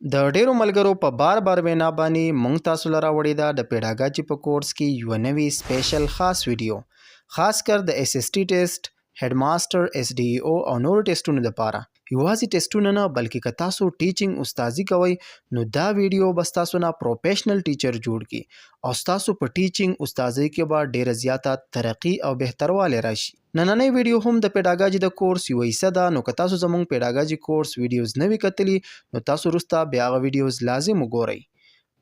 د ډیرو ملګرو په بار وینا باندې مونږ تاسو لره وړې ده د پیډاګاجي په کورس کې یو نوی سپیشل خاص ویډیو خاص کر د اس اس ټي ټیسټ هډ ماستر اس ډي او او نور ټیسټونو لپاره یوازې ټیسټونه نه بلکې که تاسو ټیچینګ استادي کوئ نو دا ویډیو بس تاسو نه پروفیشنل ټیچر جوړ کی او تاسو په ټیچینګ استادي کې به ډیره زیاته ترقی او بهترواله راشي نننۍ ویډیو هم د پیډاګاجي د کورس یو حصہ ده نو که تاسو زموږ پیډاګاجي کورس ویډیوز نه وی کتلی نو تاسو وروسته بیا هغه ویډیوز لازم وګورئ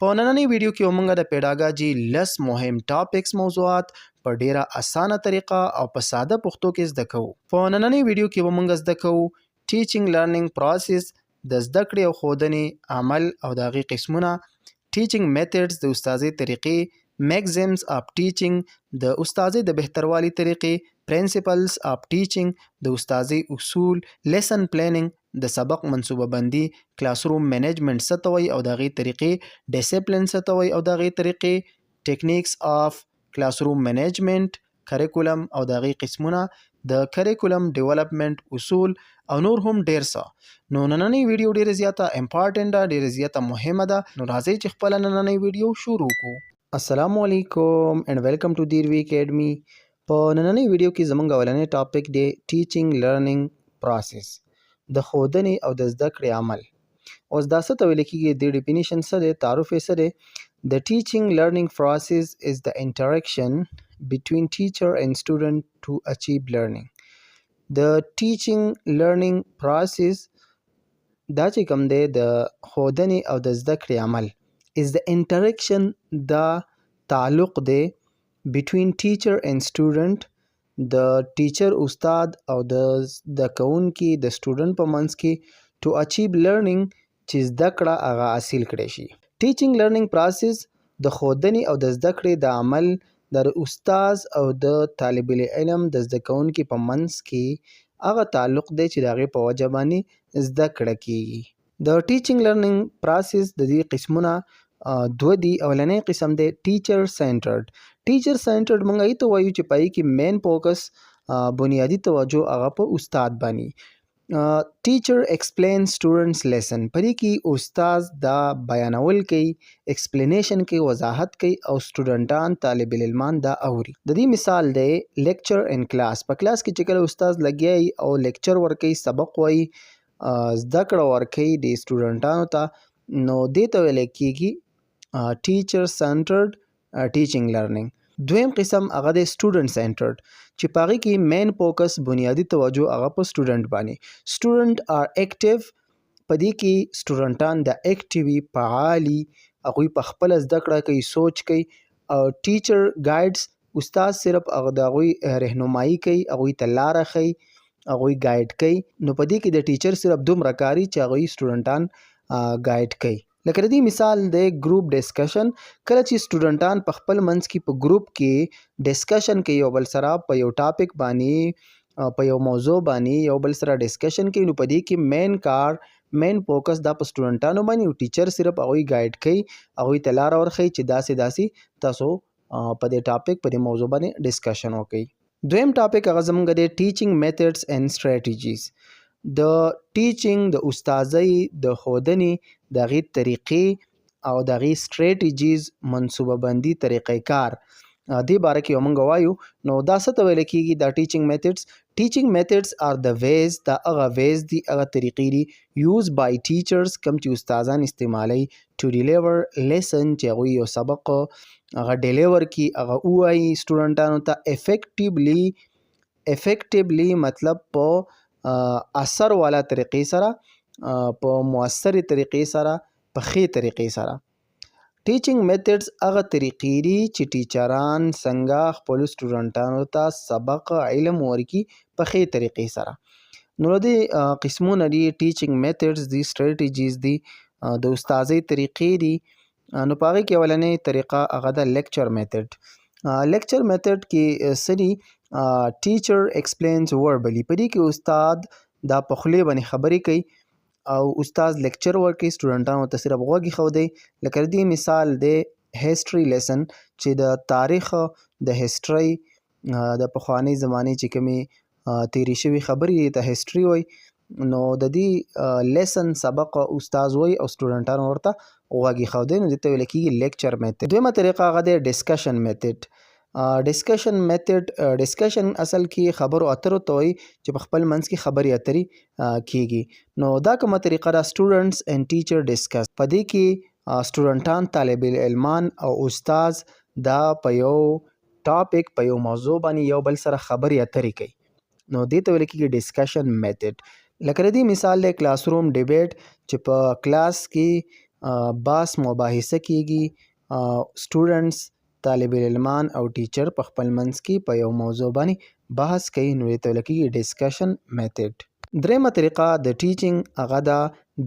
په نننۍ ویډیو کې موږ د پیډاګاجي لس مهم ټاپکس موضوعات په ډیره اسانه طریقه او په ساده پښتو کې زده کوو په نننۍ ویډیو کې به موږ زده کوو ټیچینګ لرنینګ پروسس د زده کړې او ښودنې عمل او د هغې قسمونه ټیچینګ میتھډز د استادۍ طریقې میګزمز اف ټیچینګ د استادۍ د بهتروالي طریقې پرنسپلز اف ټیچینګ د استادۍ اصول لیسن پلانینګ د سبق منصوبه بندي کلاس روم منیجمنت څه ته وایي او د هغې طریقې ډیسپلین څه ته وایي او د هغې طریقې ټیکنیکس اف کلاس روم منیجمنت کریکولم او د هغې قسمونه د کریکولم ډیولپمنٹ اصول او نور هم ډیر څه نو نننۍ ویډیو ډیره زیاته امپارټنټ ده ډیره زیاته مهمه ده نو راځئ چې خپله نننۍ ویډیو شروع کړو السلام علیکم اینڈ ویلکم ټو دیروی اکیډمي په نننۍ ویډیو کې زموږ اولنی ټاپک دی ټیچینګ لرنینګ پروسس د ښودنې او د زده کړې عمل اوس دا څه ته ویل کېږي د ډیفینیشن څه دی تعارف یې څه دی د ټیچینګ لرنینګ پروسس از د انټریکشن between teacher and student to achieve learning د ټیچینګ لرنینګ پروسس دا چې کوم دی د ښودنې او د زده کړې عمل is the interaction دا تعلق دی between teacher and student د ټیچر استاد او د کوونکي د سټوډنټ په منځ کې to achieve learning چې زده کړه هغه حاصل کړی شي teaching learning process د ښودنې او د زده کړې د عمل د استاد او د طالب علم د زده کوونکي په منځ کې هغه تعلق دی چې د هغې په وجه باندې زده کړه کیږي د ټیچینګ لرنینګ پروسس د دې قسمونه دوه دي اولنی قسم دی ټیچر سینټرډ ټیچر سینټرډ موږ هغې ته وایو چې په هغې کې مین فوکس بنیادي توجه هغه په استاد باندې ټیچر ایکسپلین سټوډنټس لیسن په دې کې استاد دا بیانول کوي ایکسپلینیشن کوي وضاحت کوي او سټوډنټان طالب علمان دا اوري د دې مثال دی لیکچر ان کلاس په کلاس کې چې کله استاد لګیا او لیکچر ورکوي سبق وایي زده کړه ورکوي د سټوډنټانو ته نو دې ته ویل کېږي ټیچر سینټرډ ټیچینګ لرنینګ دویم قسم هغه دی سټوډنټ سینټرډ چې په هغې کې مین فوکس بنیادي توجه هغه په سټوډنټ باندې سټوډنټ آر اکټیو په دې کې سټوډنټان د اکټیوي فعالي هغوی په خپله زده کړه کوي سوچ کوي او ټیچر ګایډز استاد صرف هغه د هغوی رهنمایي کوي هغوی ته لاره ښیي هغوی ګایډ کوي نو په دې کې د ټیچر صرف دومره کاري چې هغوی سټوډنټان ګایډ کوي لکه د دې مثال دی ګروپ ډسکشن کله چې سټوډنټان په خپل منځ کې په ګروپ کې ډسکشن کوي یو بل سره په یو ټاپک باندې په یو موضوع باندې یو بل سره ډسکشن کوي نو په دې کې مین کار مین فوکس دا په سټوډنټانو باندې او ټیچر صرف هغوی ګایډ کوي هغوی ته لاره ورښیي چې داسې تاسو په دې ټاپک په دې موضوع باندې ډسکشن وکړئ دویم ټاپک هغه زموږ دی ټیچینګ میتھډز اینډ سټریټیجیز د ټیچینګ د استادۍ د ښودنې د هغې طریقې او د هغې سټریټیجیز منصوبه بندي طریقې کار دې باره کې موږ وایو نو دا څه ته ویل کېږي دا ټیچینګ میتھډز آر د ویز دا هغه ویز دي هغه طریقې دي یوز بای ټیچرز کوم چې استادان استعمالوي ټو ډیلیور لیسن چې هغوی یو سبق هغه ډیلیور کړي هغه ووایي سټوډنټانو ته افیکټیولی مطلب په اثر والا طریقې سره په مؤثرې طریقې سره په ښې طریقې سره ټیچینګ میتھډز هغه طریقې دي چې ټیچران څنګه خپلو سټوډنټانو ته سبق علم ورکړي په ښې طریقې سره نو د دې قسمونه دي ټیچینګ میتھډز دي سټریټیجیز دي د استازۍ طریقې دي نو په هغې کې اولنۍ طریقه هغه ده لیکچر میتھډ کې څه دي ټیچر ایکسپلینز وربلی په دې کې استاد دا په خولې باندې خبرې کوي او استاد لیکچر ورکوي سټوډنټانو ته صرف غوږ ایښودی لکه د دې مثال دی هسټري لیسن چې د تاریخ د هسټرۍ د پخوانۍ زمانې چې کومې تیرې شوي خبرې دي ته هسټري وایي نو د دې لیسن سبق استاد وای او سټوډنټانو ورته غوږ ایښودی، نو دې ته ویل کېږي لیکچر میتھډ. دویمه طریقه هغه دی ډسکشن میتھډ. ډسکشن میتھډ، ډسکشن اصل کې خبرو اترو ته وایي چې په خپل منځ کې خبرې اترې کېږي. نو دا کومه طریقه ده، سټوډنټس اینډ ټیچر ډسکس. په دې کې سټوډنټان، طالب علمان او استاد دا په یو ټاپک، په یو موضوع باندې یو بل سره خبرې اترې کوي. نو دې ته ویل کېږي ډسکشن میتھډ. لکه د دې مثال دی کلاس روم ډیبیټ، چې په کلاس کې بحث مباحثه کېږي. سټوډنټس، طالب علمان او ټیچر په خپل منځ کې په یو موضوع باندې بحث کوي، نو دې ته ویل کېږي ډسکشن میتھډ. درېیمه طریقه د ټیچینګ هغه ده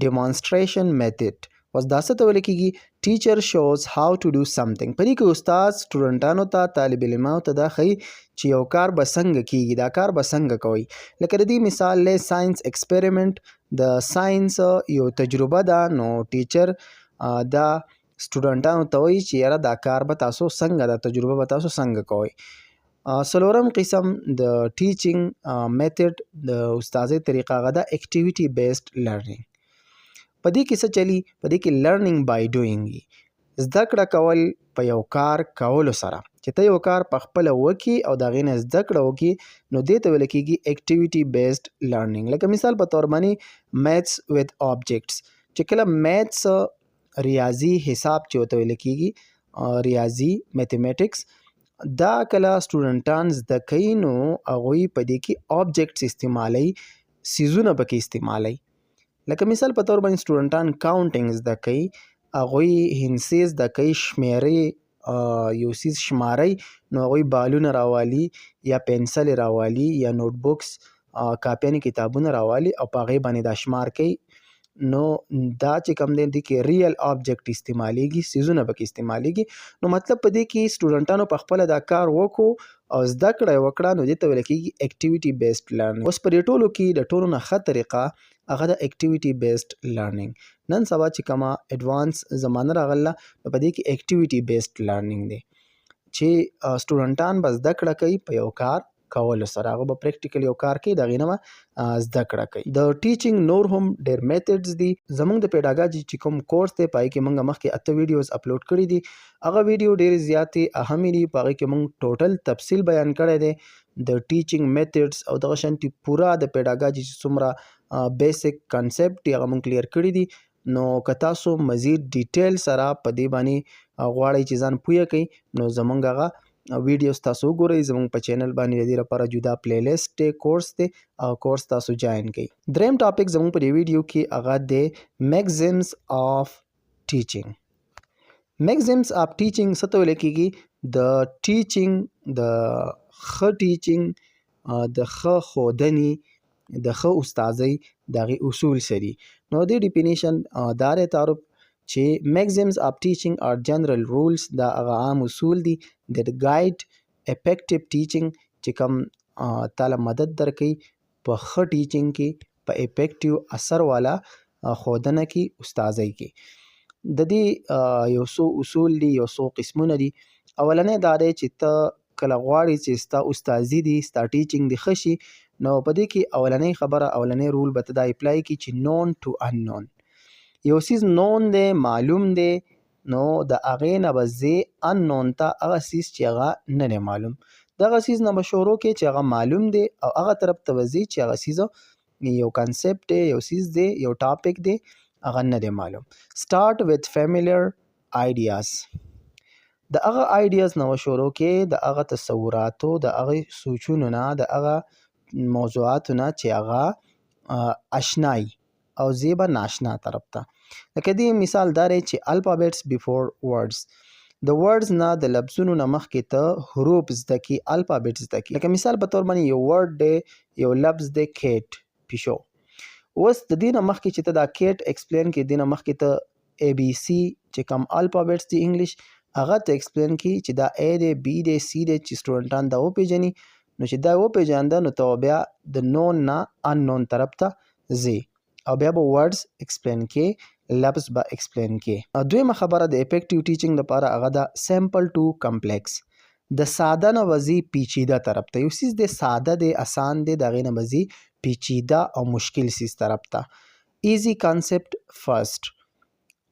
ډیمانسټریشن میتھډ. اوس دا څه ته ویل کېږي؟ ټیچر شوز هاو ټو ډو سمثینګ. په دې کې استاد سټوډنټانو ته، طالب علمانو ته دا ښیي چې یو کار به څنګه کېږي، دا کار به څنګه کوئ. لکه د دې مثال دی ساینس ایکسپریمنټ. د ساینس یو تجربه ده، نو ټیچر دا سټوډنټانو ته وایي چې یاره دا کار به تاسو څنګه، دا تجربه به تاسو څنګه کوئ. څلورم قسم د ټیچینګ میتھډ د استازۍ طریقه هغه ده اکټیویټي بیسډ لرنینګ. په دې کې څه چلی؟ په دې کې لرنینګ بای ډوینګ وي. زده کړه کول په یو کار کولو سره، چې ته یو کار په خپله وکړي او د هغې نه زده کړه وکړي، نو دې ته ویل کېږي اکټیویټي بیسډ لرنینګ. لکه مثال په طور باندې میتھس وذ آبجیکټس، چې کله میتھس ریاضي حساب چې ورته ویل کېږي، ریاضي میتھمیټکس، دا کله سټوډنټان زده کوي، نو هغوی په دې کې آبجیکټس استعمالوي، څیزونه پکې استعمالوي. لکه مثال په طور باندې سټوډنټان کاونټینګ زده کوي، هغوی هندسې زده کوي، شمیرې یو څیز شمارئ، نو هغوی بالونه راوالي یا پنسلې راوالي یا نوټ بکس، کاپیانې کتابونه راوالي او په هغې باندې دا شمار کوي. نو دا چې کوم دی، دې کې ریل آبجیکټ استعمالیږي، څیزونه پکې استعمالیږي. نو مطلب په دې کې سټوډنټانو په خپله دا کار وکړو او زده کړه یې وکړه، نو دې ته ویل کېږي اکټیویټي بیسډ لرنینګ. اوس په دې ټولو کې د ټولو نه ښه طریقه هغه د اکټیویټي بیسډ لرنینګ. نن سبا چې کومه ایډوانس زمانه راغله، نو په دې کې اکټیویټي بیسډ لرنینګ دی، چې سټوډنټان به زده کړه کوي په یو کار کولو سره. هغه به پریکټیکل یو کار کوي، د هغې نه به زده کړه کوي. د ټیچینګ نور هم ډېر میتھډز دي. زموږ د پیډاګاجي چې کوم کورس دی، په هغې کې موږ مخکې 8 ویډیوز اپلوډ کړي دي. هغه ویډیو ډېرې زیاتې اهمې دي، په هغې کې موږ ټوټل تفصیل بیان کړی دی د ټیچینګ میتھډز، او دغه شانتې پوره د پیډاګاجي چې څومره بیسک کنسپټ دي هغه موږ کلیر کړي دي. نو که تاسو مزید ډیټیل سره په دې باندې غواړئ چې ځان پوه کړئ، نو زموږ هغه ویډیوز تاسو وګورئ. زموږ په چینل باندې د دې لپاره جدا پلی لیست دی، کورس دی، او کورس تاسو جاین کړئ. دریم ټاپک زموږ په دې ویډیو کې هغه دی میګزمز آف ټیچینګ. میګزمز آف ټیچینګ څه ته ویل کېږي؟ د ټیچینګ، د ښه ټیچینګ، د ښه ښودنې، د ښه استازۍ د هغې اصول څه دي. نو دې ډیفینیشن دا دی تعارف چې میګزمز آف ټیچینګ آر جنرل رولز، دا هغه عام اصول دي د ګایډ افیکټیو ټیچینګ، چې کوم تاله مدد درکوي په ښه ټیچینګ کې، په افیکټیو اثر والا ښودنه کې، استازۍ کې. د دې یو څو اصول دي، یو څو قسمونه دي. اولنی دا دی چې ته کله غواړې چې ستا استازي دي، ستا ټیچینګ دي ښه شي، نو په دې کې اولنی خبره، اولنی رول به ته دا اپلای کړي چې نون ټو ان نون. یو څیز نون دی، معلوم دی، نو د هغې نه به ځې ان نون ته، هغه څیز چې هغه نه دی معلوم. دغه څیز نه به شروع کړې چې هغه معلوم دی، او هغه طرف ته به ځې چې هغه څیز یو کنسپټ دی، یو څیز دی، یو ټاپک دی، هغه نه دی معلوم. سټارټ وذ فیملییر آیډیاز. د هغه آیډیاز نه شروع کې، د هغه تصوراتو، د هغه سوچونو نه، د هغه موضوعاتو نه چې هغه اشنایي او زیبه ناشنا طرف ته. لکه دې مثال دا دی چې الفابیټس بیفور ورډز، د ورډز نه، د لفظونو نه مخکې ته حروف زده کړي، الفابیټ زده کړي. لکه مثال په طور باندې یو ورډ دی، یو لفظ دی کیټ، پیشو. اوس د دې نه مخکې چې ته دا کیټ ایکسپلین کړي، دې نه مخکې ته اے بی سی چې کوم الفابیټس دي انګلیش، هغه ته ایکسپلین کړي چې دا اے دی، بی دی، سی دی، چې سټوډنټان دا وپېژني. نو چې دا وپېژانده، نو ته بیا د نون نه ان نون طرف ته ځې، او بیا به ورډز ایکسپلین کې، لفظ به ایکسپلین کې. دویمه خبره د افیکټیو ټیچینګ لپاره هغه ده سیمپل ټو کمپلیکس. د ساده نه وځي پیچیده طرف ته. یو څیز دی ساده دی، اسان دی، د هغې نه وځي پیچیده او مشکل سیز طرف ته. ایزی کانسپټ فرست،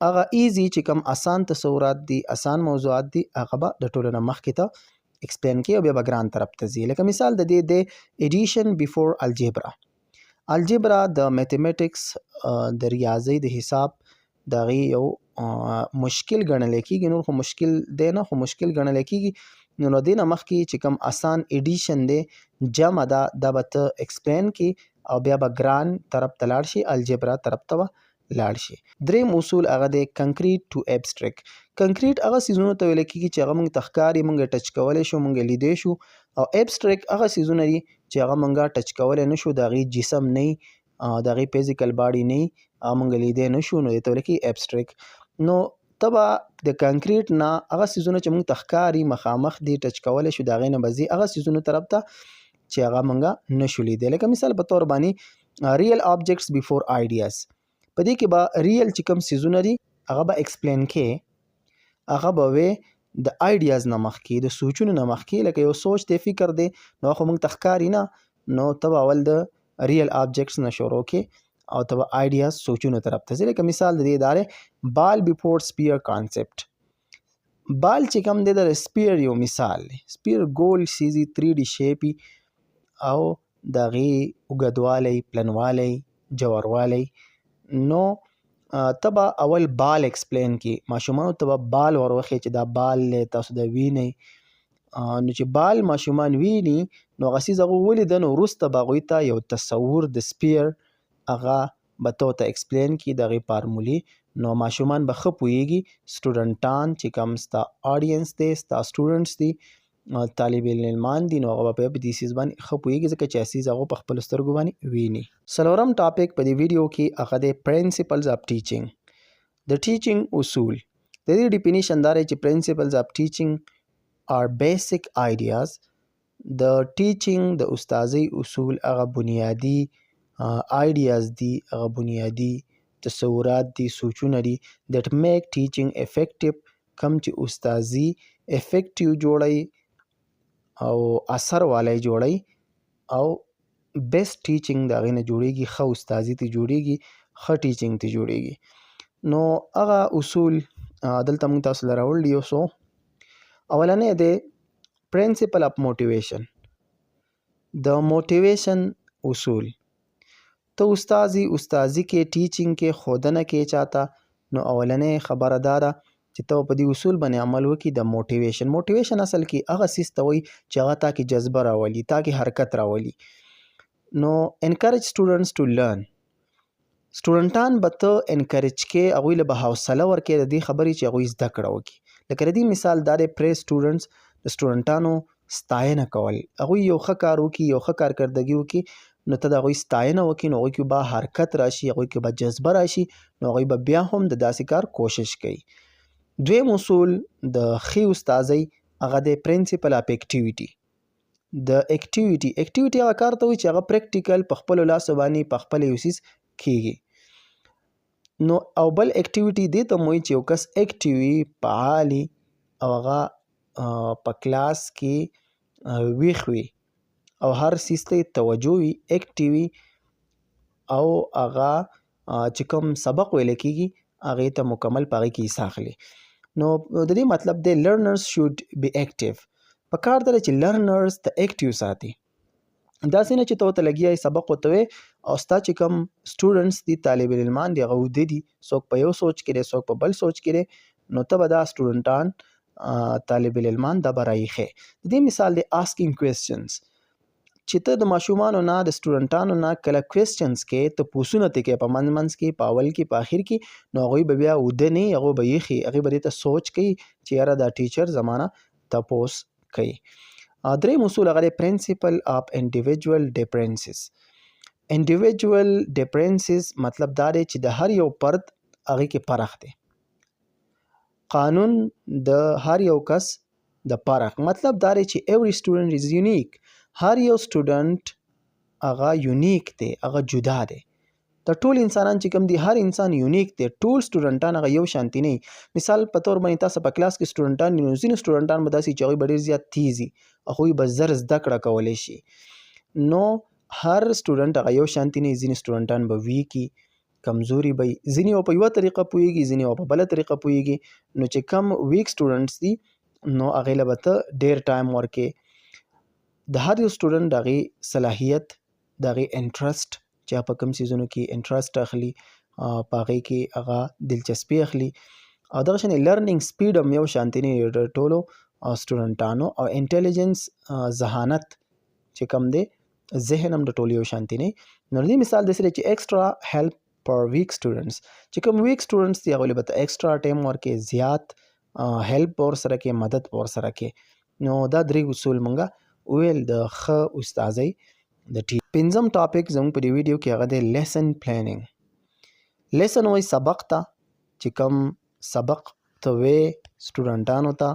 هغه ایزی چې کوم آسان تصورات دي، آسان موضوعات دي، هغه به د ټولو نه مخکې ته ایکسپلین کوي او بیا به ګران طرف ته ځي. لکه مثال د دې د ایډیشن بیفور الجبرا. الجبرا د میتھمیټکس د ریاضی د حساب د هغې یو مشکل ګڼل کېږي، نور خو مشکل دی نه خو مشکل ګڼل کېږي. نو له دې نه مخکې چې کوم آسان ایډیشن دی، جمع ده، دا به ته ایکسپلین کړي او بیا به ګران طرف ته لاړ شي، الجبرا طرف ته به لاړ شي. دریم اصول هغه دی کنکریټ ټو ایبسټریکټ. کنکریټ هغه څیزونو ته ویل کېږي چې هغه موږ ته ښکاري، موږ ټچ کولی شو، موږ لیدی شو، او ایبسټریکټ هغه څیزونه دي چې هغه موږ ټچ کولی نه شو، د هغې جسم نه وي، د هغې فزیکل باډي نه وي، هغه موږ لیدی نه شو، نو دې ته ویل کېږي ایبسټریکټ. نو ته به د کنکریټ نه هغه څیزونه چې موږ ته ښکاري، مخامخ دي، ټچ کولی شو، د هغې نه به ځي هغه څیزونو طرف ته چې هغه موږ نه شو لیدی. لکه مثال په طور باندې ریل آبجیکټس بیفور آیډیاز. په دې کې به ریل چې کوم څیزونه دي هغه به ایکسپلین کې، هغه به وې د آیډیاز نه مخکې، د سوچونو نه مخکې. لکه یو سوچ دی، فکر دی، نو خو موږ ته ښکاري نه، نو ته به اول د ریل آبجیکټس نه شروع کې او ته به آیډیاز سوچونو طرف ته ځې. لکه مثال د دې دا دی بال بیفور سپیر کانسپټ. بال چې کوم دی د سپیر یو مثال دی. سپیر ګول سیزي، 3D شیپي او د هغې اوږدوالی، پلنوالی، جوړوالی. نو ته به اول بال ایکسپلین کې، ماشومانو ته به بال وروښیې چې دا بال دی، تاسو دا وینئ. نو چې بال ماشومان ویني نو هغه څیز هغوی ولیده، نو وروسته به هغوی ته یو تصور د سپیر هغه به ته ورته ایکسپلین کړي، د هغې فارمولې. نو ماشومان به ښه پوهیږي، سټوډنټان چې کوم ستا آډینس دی، ستا سټوډنټس دي، طالب علمان دي، نو هغه به په دې څیز باندې ښه پوهیږي، ځکه چې هغه څیز هغوی په خپلو سترګو باندې ویني. څلورم ټاپک په دې ویډیو کې هغه دی پرنسپلز اف ټیچینګ. د ټیچینګ اصول، د دې ډیفینیشن دا دی چې پرنسپلز اف ټیچینګ are basic ideas. د ټیچینګ د استازۍ اصول هغه بنیادي ideas دي، هغه بنیادي تصورات دي، سوچونه دي that make teaching effective. کم چې استازي افیکټیو جوړی او اثر والی جوړی، او بیسټ ټیچینګ د هغې نه جوړیږي، ښه استازي ته جوړیږي، ښه ټیچینګ ته جوړیږي. نو هغه اصول دلته موږ تاسو له راوړلي یو څو. اولنی دی پرنسپل اف موټیویشن. د موټیویشن اصول، ته استازي کې، ټیچینګ کې، ښودنه کې چاته، نو اولنی خبره دا ده چې ته په دې اصول باندې عمل وکړي. د موټیویشن، موټیویشن اصل کې هغه څیز ته وایي چې هغه تا کې جذبه راولي، تا کې حرکت راولي. نو انکریج سټوډنټس ټو لرن. سټوډنټان به ته انکریج کې، هغوی له به حوصله ورکې د دې خبرې چې هغوی زده کړه وکړي. لکه د دې مثال دا دی پری سټوډنټس، د سټوډنټانو ستاینه کول، هغوی یو ښه کار وکړي، یو ښه کارکردګي وکړي، نو ته د هغوی ستاینه وکړي، نو هغوی کې به حرکت راشي، هغوی کې به جذبه راشي، نو هغوی به بیا هم د داسې کار کوشش کوي. دویم اصول د ښې استازۍ هغه دی پرنسپل اف اکټیویټي. د اکټیویټي هغه کار ته وایي چې هغه پریکټیکل په خپلو لاسو باندې په خپله یو څیز کیږي. نو او بل اکټیویټي دې ته وایي چې یو کس اکټیو وي، فعال وي، او هغه په کلاس کې ویښ وي او هر څیز ته توجه وي، اکټیو وي، او هغه چې کوم سبق ویل کېږي هغې ته مکمل په هغې کې حصه اخلي. نو د دې مطلب دی لرنرز شوډ بی اکټیو. په کار دا دی چې لرنرز ته اکټیو ساتي، داسې نه چې ته ورته لګیا یې سبق ورته وایې او ستا چې کوم سټوډنټس دي، طالب علمان دي، هغه ویده دي، څوک په یو سوچ کې دی، څوک په بل سوچ کې دی، نو ته به دا سټوډنټان، طالب علمان دا به راایښې. د دې مثال دی آسکینګ کوېسچنز، چې ته د ماشومانو نه، د سټوډنټانو نه کله کوېسچنز کې، ته پوښتنه ترې کوې، په منځ کې، په اول کې، په اخر کې، نو هغوی به بیا ویده نه وي، هغوی به ایښي، هغې به دې ته سوچ کوي چې یاره دا ټیچر زما نه تپوس کوي. دریم اصول هغه دی پرنسپل اف انډیویجوال ډیفرنسز. انډیویجوال ډیفرنسز مطلب دا دی چې د هر یو فرد هغې کې فرق دی. قانون د هر یو کس د فرق مطلب دا دی چې every student is unique. هر یو سټوډنټ هغه یونیک دی، هغه جدا دی. د ټول انسانان چې کوم دي، هر انسان یونیک دی، ټول سټوډنټان هغه یو شانتي نه وي. مثال په طور باندې تاسو په کلاس کې سټوډنټان دي، نو ځینې سټوډنټان به داسې چې هغوی به ډېر زیات تیز وي، هغوی به زر زده کړه کولی شي. نو هر سټوډنټ هغه یو شانتي نه، ځینې سټوډنټان به ویکي، کمزوري به وي، ځینې به په یوه طریقه پوهېږي، ځینې به په بله طریقه پوهېږي. نو چې کم ویک سټوډنټس دي نو هغې له به ته ډېر ټایم ورکې. د هر یو سټوډنټ د هغې صلاحیت، د هغې انټرسټ چې هغه په کوم څیزونو کې انټرسټ اخلي، په هغې کې هغه دلچسپي اخلي، او دغه شانې لرنینګ سپیډ هم یو شانتي نه د ټولو سټوډنټانو، او انټیلیجنس ذهانت چې کوم دی ذهن هم د ټولو یو شانتي نه. نو د دې مثال داسې دی چې ایکسټرا هیلپ پر ویک سټوډنټس، چې کوم ویک سټوډنټس دي هغوی له به ته ایکسټرا ټایم ورکې، زیات هیلپ به ورسره کې، مدد به ورسره کې. نو دا درې اصول مونږه وویل د ښه استازۍ د ټیم. پنځم ټاپک زموږ په دې ویډیو کې هغه دی لیسن پلانینګ. لیسن وایي سبق ته، چې کوم سبق ته وې سټوډنټانو ته،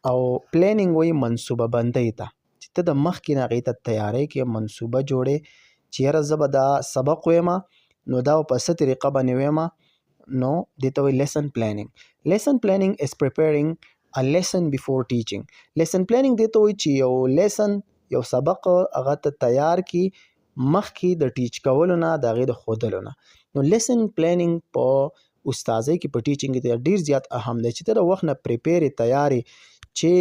او پلانینګ وایي منصوبه بندۍ ته، چې ته د مخکې نه هغې ته تیاری کې منصوبه جوړې چې یاره زه به دا سبق ویمه نو دا به په څه طریقه باندې ویمه. نو دې ته وایي لیسن پلانینګ. لیسن پلانینګ از پریپیرینګ ا لیسن بیفور ټیچینګ. لیسن پلانینګ دې ته وایي چې یو لیسن، یو سبق هغه ته تیار کړي مخکې د ټیچ کولو نه، د هغې د ښودلو نه. نو لیسن پلانینګ په استازۍ کې، په ټیچینګ کې ډېر زیات اهم دی چې ته د وخت نه پریپیر یې، تیار یې چې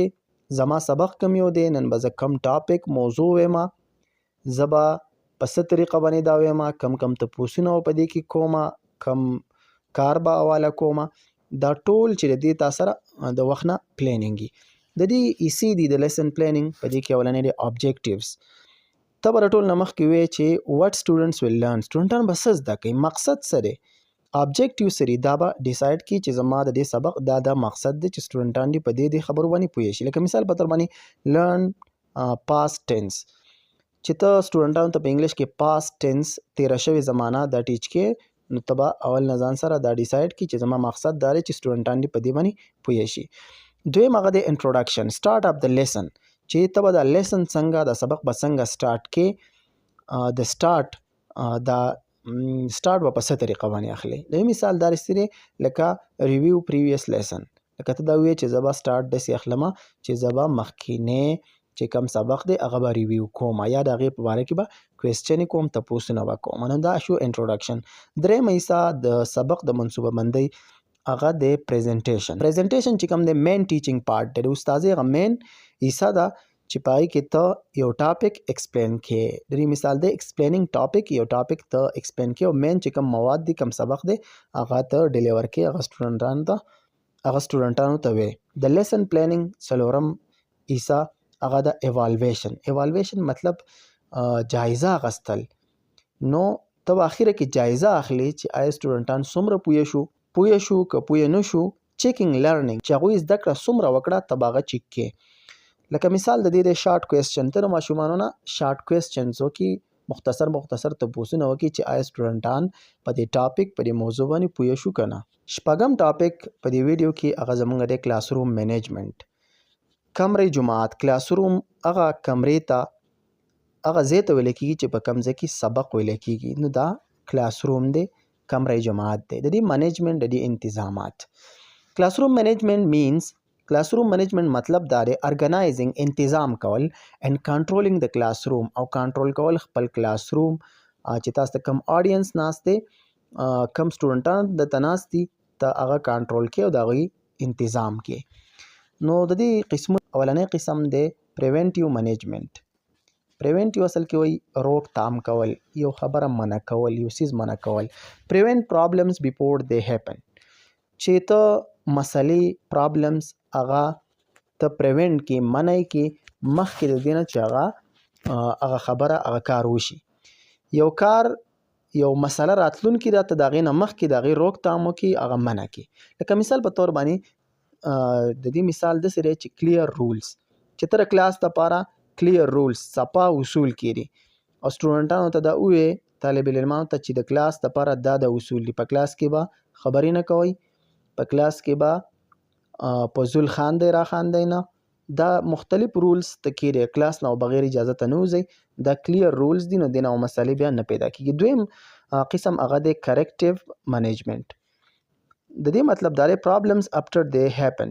زما سبق کوم یو دی، نن به زه کم ټاپک موضوع ویمه، زه به په څه طریقه باندې دا ویمه، کم تپوسونه به په دې کې کومه، کم کار به حواله کومه. دا ټول چې د دې تا سره د وخت نه پلانینګ وي. د دې ایسې دي د لیسن پلانینګ. په دې کې اولنی دی آبجیکټیوز. ته به د ټول نه مخکې وایې چې وټ سټوډنټس ویل لرن، سټوډنټان به څه زده کوي، مقصد څه دی. آبجیکټیو سری دا به ډیسایډ کړي چې زما د دې سبق دا مقصد دی چې سټوډنټان دې په دې خبرو باندې پوه شي. لکه مثال په طور باندې لرن پاست ټینس، چې ته سټوډنټانو ته په انګلیش کې پاست ټینس، تیره شوې زمانه دا ټیچ کې، نو ته به اول نه ځان سره دا ډیسایډ کړي چې زما مقصد دا دی چې سټوډنټان دې په دې باندې پوه شي. دویم هغه د انټروډکشن، سټارټ اپ د لیسن، چې ته به دا لیسن څنګه، دا سبق به څنګه سټارټ کې، د سټارټ به په څه طریقه باندې اخلي. د مثال داسې دی لکه ریویو پریویس لیسن، لکه ته دا وایې چې زه به سټارټ داسې اخلمه چې زه به مخکینی چې کوم سبق دی هغه به ریویو کوم، یا د هغې په باره کې به کوېسچنې کوم، تپوسونه به کوم. نو دا شو انټروډکشن. درېیمه حصه د سبق د منصوبه بندۍ هغه د پریزنټیشن. پریزنټیشن چې کوم دی مین ټیچینګ پارټ دی، د استازۍ هغه مین حصه ده چې په هغې کې ته یو ټاپک ایکسپلین کې. د دې مثال دی ایکسپلینینګ ټاپک، یو ټاپک ته ایکسپلین کې، او مین چې کوم مواد دي، کوم سبق دی هغه ته ډیلیور کې، هغه سټوډنټانو ته وې. د لیسن پلانینګ څلورم حصه هغه د ایوالویشن. ایوالویشن مطلب جایزه اخیستل. نو ته په اخره کې جایزه اخلي چې آیا سټوډنټان څومره پوه شو که پوه نه شو. چیکینګ لرنینګ، چې هغوی زده کړه څومره وکړه ته به هغه چیک کې. لکه مثال د دې د شارټ کوېسچن، ته د ماشومانو نه شارټ کوېسچنز وکړي، مختصر تپوسونه وکړي چې آیا سټوډنټان په دې ټاپک، په دې موضوع باندې پوه شو که نه. شپږم ټاپک په دې ویډیو کې هغه زموږ دی کلاس روم مینجمنټ. کمرې جماعت، کلاس روم هغه کمرې ته، هغه ځای ته ویل کېږي چې په کوم ځای کې سبق ویل کېږي. نو دا کلاس روم دی، کمرې جماعت دی. د دې منیجمنټ، د دې انتظامات. کلاس روم منیجمنټ مینز، کلاس روم منیجمنټ مطلب دا دی ارګنایزینګ، انتظام کول، اینڈ کنټرولینګ د کلاس روم، او کنټرول کول خپل کلاس روم، چې تاسو ته کم آډینس ناست دی، کم سټوډنټان دلته ناست دي، ته هغه کنټرول کې او د هغوی انتظام کې. نو د دې قسمونه، اولنی قسم دی پریونټیو منیجمنټ. پریونټیو اصل کې وایي روک تام کول، یو خبره منع کول، یو څیز منع کول. پریونټ پرابلمز بیفور دے هیپن، چې ته مسلې، پرابلمز هغه ته پریونټ کې، منع کې مخکې د دې نه چې هغه خبره، هغه کار وشي. یو کار، یو مسله راتلونکې ده، ته د هغې نه مخکې د هغې روک تام وکړي، هغه منع کړي. لکه مثال په طور باندې د دې مثال داسې دی چې کلیر رولز، چې ته د کلاس دپاره کلیر رولز، صفا اصول کېږي، او سټوډنټانو ته دا ووایې، طالب العلمانو ته، چې د کلاس دپاره دا د اصول دي. په کلاس کې به خبرې نه کوئ، په کلاس کې به په زول خاندئ را خاندئ نه، دا مختلف رولز ته کېږي. کلاس نه بغیر اجازه ته نه وځئ، دا کلیر رولز دي. نو دې نه مسلې بیا نه پیدا کېږي. دویم قسم هغه دی کریکټیو منیجمنټ. د دې مطلب دا دی پرابلمز افټر دے هیپن،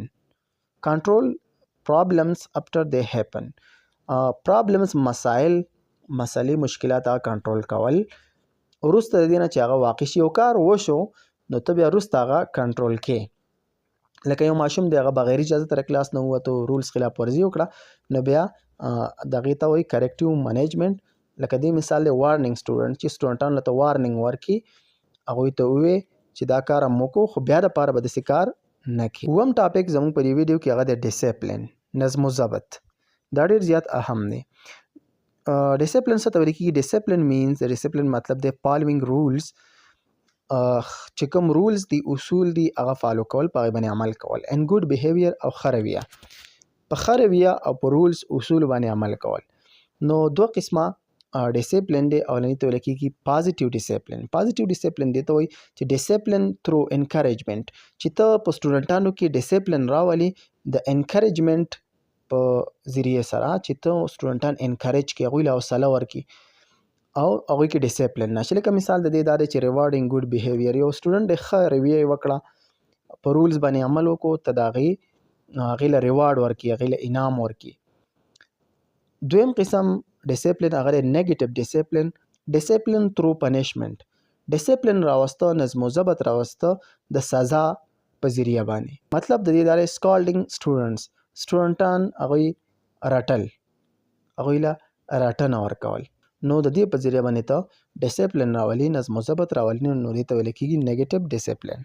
کنټرول پرابلمز افټر دے هیپن. پرابلمز، مسائل، مسلې مشکلات هغه کنټرول کول. وروسته د دې نه چې هغه واقع شي او کار وشو نو ته بیا وروسته هغه کنټرول کې. لکه یو ماشوم دی هغه بغیر اجازه تر کلاس نه ووتو، رولز خلاف ورزي وکړه، نو بیا دغې ته وایي کریکټیو منیجمنټ. لکه دې مثال دی وارننګ سټوډنټ چې سټوډنټانو ته وارننګ ورکړي، هغوی ته ووایي چې دا کار هم وکړو خو بیا دپاره به داسې کار نه کړي. اووم ټاپک زموږ په دې ویډیو کې هغه دی ډیسپلین، نظم و ضبط. دا ډېر زیات اهم دی. ډیسپلین څه ته ویل کېږي؟ ډیسپلین مینز، ډیسپلین مطلب دی فالوینګ رولز، چې کوم رولز دي اصول دي هغه فالو کول، په هغې باندې عمل کول. اینډ ګوډ بیهیویر او ښه رویه، په ښه رویه او په رولز اصولو باندې عمل کول. نو دوه قسمه ډیسپلین دی. اولنی ته ویل کېږي پازیټیو ډیسپلین. پازیټیو ډیسپلین دې ته وایي چې ډیسپلین تھرو انکریجمنټ، چې ته په سټوډنټانو کې ډیسپلین راولي د انکریجمنټ په ذریعې سره، چې ته سټوډنټان انکریج کړي، هغوی له حوصله ورکړي او هغوی کې ډیسپلین راشي. لکه مثال د دې دا دی چې ریوارډینګ ګوډ بیهیویر، یو سټوډنټ دی ښه رویه یې وکړه، په رولز باندې عمل وکړو، ته د هغې له ریوارډ ورکړي، هغې له انعام ورکړي. دویم قسم ډیسپلین هغه دی نیګیټیو ډیسپلین. ډیسپلین تھرو پنشمنټ، ډیسپلین راوسته، نظم و ضبط راوسته د سزا په ذریعه باندې. مطلب د دې دا دی سکالډینګ سټوډنټس، سټوډنټان هغوی رټل، هغوی له رټنه ورکول. نو د دې په ذریعه باندې ته ډیسپلین راولي، نظم و ضبط راولي، نو دې ته ویل کېږي نیګیټیو ډیسپلین.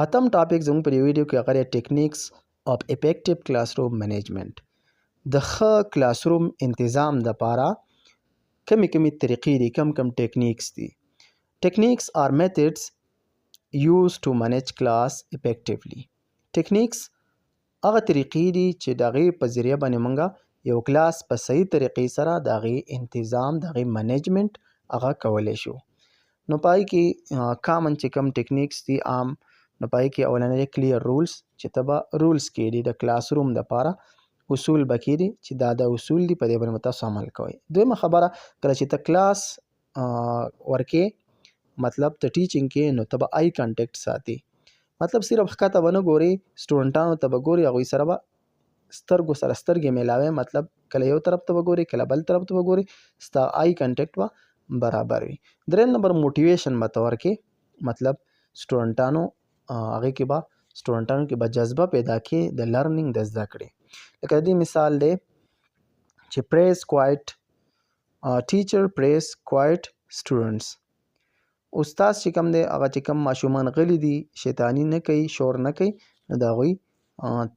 اتم ټاپک زموږ په دې ویډیو کې هغه دی ټیکنیکس اف افیکټیو کلاس روم منیجمنټ. د ښه کلاس روم انتظام دپاره کمې طریقې دي، کم ټیکنیکس دي. ټیکنیکس آر میتھډز یوز ټو منیج کلاس افیکټیولی. ټیکنیکس هغه طریقې دي چې د هغې په ذریعه باندې موږ یو کلاس په صحیح طریقې سره د هغې انتظام، د هغې منیجمنټ هغه کولی شو. نو په هغې کې کامن چې کوم ټیکنیکس دي عام، نو په هغې کې اولنی کلیر رولز، چې ته به رولز کېږدي د کلاس روم دپاره، اصول به کېږدي چې دا د اصول دي، په دې باندې به تاسو عمل کوئ. دویمه خبره، کله چې ته کلاس ورکې، مطلب ته ټیچینګ کې، نو ته به آی کانټیکټ ساتي، مطلب صرف ښکته به نه ګورې، سټوډنټانو ته به ګورې، هغوی سره به سترګو سره سترګې میلاوې، مطلب کله یو طرف ته به ګورې، کله بل طرف ته به ګورې، ستا آی کانټیکټ به برابر وي. دریم نمبر موټیویشن به ته ورکې، مطلب سټوډنټانو هغې کې به سټوډنټانو کې به جذبه پیدا کړې د لرنینګ، د زده کړې. لکه د دې مثال دی چې پریز کوایټ ټیچر پریز کوایټ سټوډنټس. استاد چې کوم دی هغه چې کوم ماشومان غلي دي، شیطاني نه کوي، شور نه کوي، نو د هغوی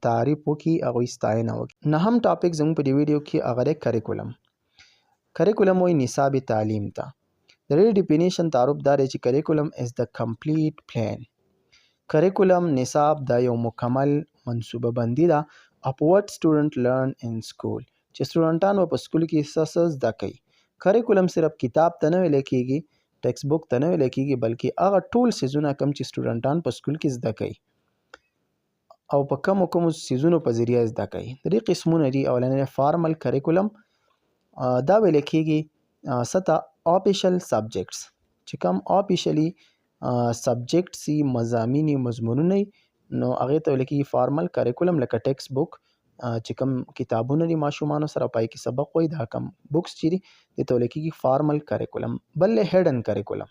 تعریف وکړي، هغوی ستاینه وکړي. نهم ټاپک زموږ په دې ویډیو کې هغه دی کریکولم. کریکولم وایي نصاب تعلیم ته. د دې ډیفینیشن تعارف دا دی چې کریکولم از د کمپلیټ پلان. کریکولم نصاب دا یو مکمل منصوبه بندي ده of what student learn in school، چې سټوډنټان په سکول کې څه زده کوي. کریکولم صرف کتاب ته نه ویل کېږي، ټیکسټ بک ته نه ویل کېږي، بلکې هغه ټول څیزونه کوم چې سټوډنټان په سکول کې زده کوي او په کومو څیزونو په ذریعه زده کوي. د دې قسمونه دي. اولنی فارمل کریکولم، دا ویل کېږي څه ته آفیشل سبجیکټس، چې کوم آفیشلی سبجیکټس یي، مضامین یي، مضمونونه یي، نو هغې ته ویل کېږي فارمل کریکولم. لکه ټیکسټ بک چې کوم کتابونه دي ماشومانو سره، پای کې سبق وایي، دا کوم بکس چې دي دې ته ویل کېږي فارمل کریکولم. بل دی هیډن کریکولم.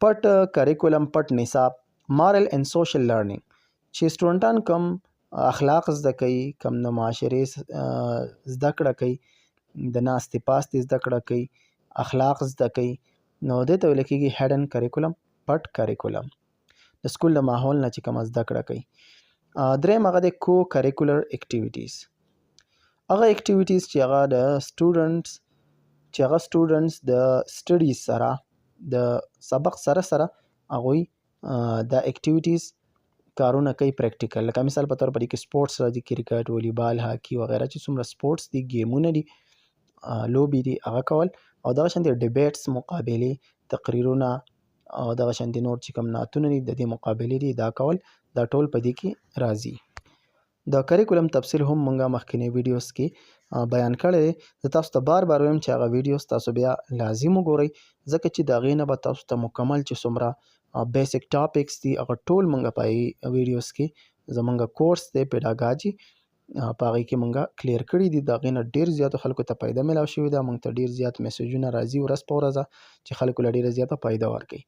پټ کریکولم، پټ نصاب. مارل اینډ سوشل لرنینګ، چې سټوډنټان کوم اخلاق زده کوي، کوم د معاشرې زده کړه کوي، د ناستې پاستې زده کړه کوي، اخلاق زده کوي، نو دې ته ویل کېږي هیډن کریکولم، پټ کریکولم. د سکول د ماحول نه چې کومه زده کړه کوي. دریم هغه د کو کریکولر اکټیویټیز. هغه اکټیویټیز چې هغه د سټوډنټس د سټډیز سره، د سبق سره سره هغوی دا اکټیویټیز کارونه کوي پریکټیکل. لکه مثال په تور په دې کې سپورټس راځي، کرکټ، والیبال، هاکي وغیره چې څومره سپورټس دي، گیمونه دي، لوبې دي، هغه کول. او دغه شانتې ډیبیټس، مقابلې، تقریرونه او دغه شانتې نور چې کوم نعتونه دي، د دې مقابلې دي، دا کول، دا ټول په دې کې راځي. د کریکولم تفصیل هم مونږه مخکینی ویډیوز کې بیان کړی دی. زه تاسو ته بار بار وایم چې هغه ویډیوز تاسو بیا لازم وګورئ، ځکه چې د هغې نه به تاسو ته مکمل چې څومره بیسک ټاپکس دي هغه ټول مونږه په ویډیوز کې، زمونږ کورس دی پیډاګاجي، په هغې کې مونږه کلیر کړي دي. د هغې نه ډېر زیاتو خلکو ته فایده میلاو شوې ده. مونږ ته ډېر زیات میسیجونه راځي ورځ په ورځه چې خلکو له ډېره زیاته فایده ورکوي.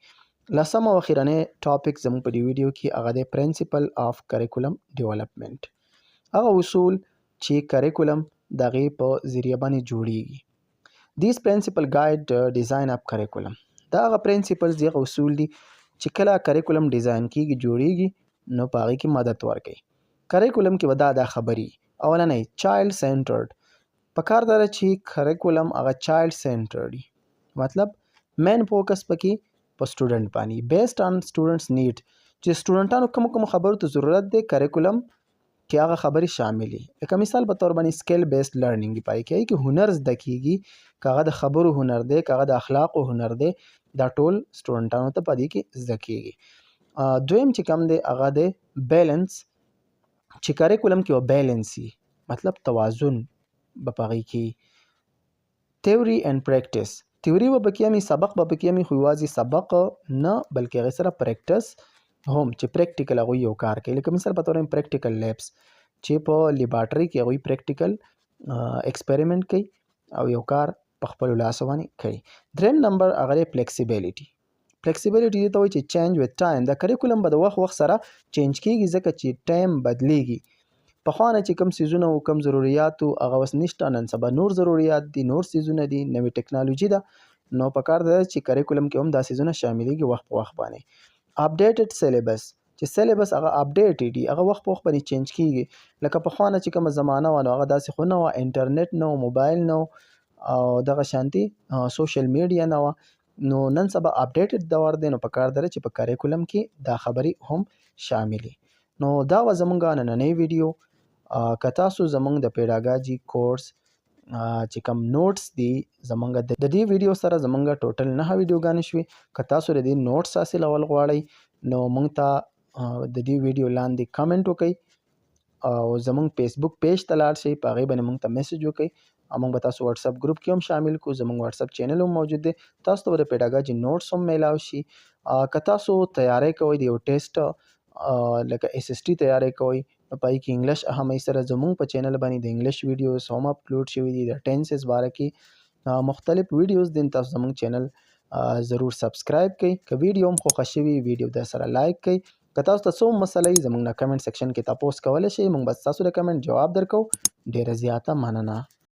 لسم او اخرنی ټاپک زموږ په دې ویډیو کې هغه دی پرنسپل آف کریکولم ډیولپمنټ. هغه اصول چې کریکولم د هغې په ذریعه باندې جوړیږي. These principle guide design of curriculum. دا هغه پرنسپلز دي، هغه اصول دي چې کله کریکولم ډیزاین کیږي جوړیږي نو په هغې کې مدد ورکوي. کریکولم کې به دا خبرې اولنی چایلډ سینټرډ. پکار دا ده چې کریکولم هغه چایلډ سینټرډ وي، مطلب مین فوکس پکې په سټوډنټ باندې بیسډ آن سټوډنټس نیډ. چې سټوډنټانو کوم خبرو ته ضرورت دی کریکولم کې هغه خبرې شاملې. لکه مثال په تور باندې سکیل بیسډ لرنینګ دی، پای کې هنر زده کیږي، که هغه د خبرو هنر دی، که هغه د اخلاقو هنر دی، دا ټول سټوډنټانو ته په دې کې زده کیږي. دویم چې کوم دی هغه دی بیلنس، چې کریکولم کې به بیلنس وي، مطلب توازن به په هغې کې. تیوري اینډ پریکټس، تیوري به پکې همي، سبق به پکې همي، خو یوازې سبق نه بلکې هغې سره پریکټس هم چې پریکټیکل هغوی یو کار کوي. لکه مثال په تور پریکټیکل لیبس چې په لیبارټري کې هغوی پریکټیکل ایکسپریمنټ کوي او یو کار په خپلو لاسو باندې کوي. دریم نمبر هغه دی فلیکسیبیلیټي. فلیکسیبیلیټي دې ته وایي چې چینج وذ ټایم. دا کریکولم به د وخت سره چینج کیږي ځکه چې ټایم بدلیږي. پخوا نه چې کوم څیزونه او کوم ضروريات هغه اوس نشته، نن سبا نور ضروريات دي، نور څیزونه دي، نوې ټکنالوژي ده، نو پکار ده چې کریکولم کې هم دا څیزونه شاملېږي وخت په وخت باندې. اپډیټډ سیلیبس، چې سیلیبس هغه اپډیټ دي، هغه وخت په وخت باندې چینج کیږي. لکه پخوا نه چې کومه زمانه وه نو هغه داسې خو نه وه، انټرنیټ نه و، موبایل نه و او دغه شانتي سوشل میډیا نه وه. نو نن سبا اپډیټډ دور دی، نو پکار ده چې په کریکولم کې دا خبرې هم شاملې. نو دا وه زمونږ نننۍ ویډیو. که تاسو زمونږ د پیډاګاجي کورس چې کوم نوټس دي زمونږ د دې ویډیو سره زمونږ ټوټل 9 ویډیوګانې شوي، که تاسو د دې نوټس حاصلول غواړئ نو مونږ ته د دې ویډیو لاندې کمنټ وکړئ او زمونږ فیسبوک پیج ته لاړ شئ، په هغې باندې مونږ ته میسج وکړئ او مونږ به تاسو واتساپ ګروپ کې هم شامل کړو. زمونږ واتساپ چینل هم موجود دی، تاسو ته به د پیډاګاجي نوټس هم میلاو شي. که تاسو تیاری کوئ د یو ټیسټ لکه SST تیاری کوئ نو پای کې انګلیش اهمۍ سره زمونږ په چینل باندې د انګلیش ویډیوز هم اپلوډ شوي دي. د ټینسز باره کې مختلف ویډیوز دي، تاسو زمونږ چینل ضرور سبسکرایب کړئ. که ویډیو هم خوښه شوي ویډیو د سره لایک کړئ. که تاسو ته څه مسله زمونږ نه کمنټ سیکشن کې تاسو کولی شئ، موږ به ستاسو د کمنټ جواب درکو. ډیره زیاته مننه.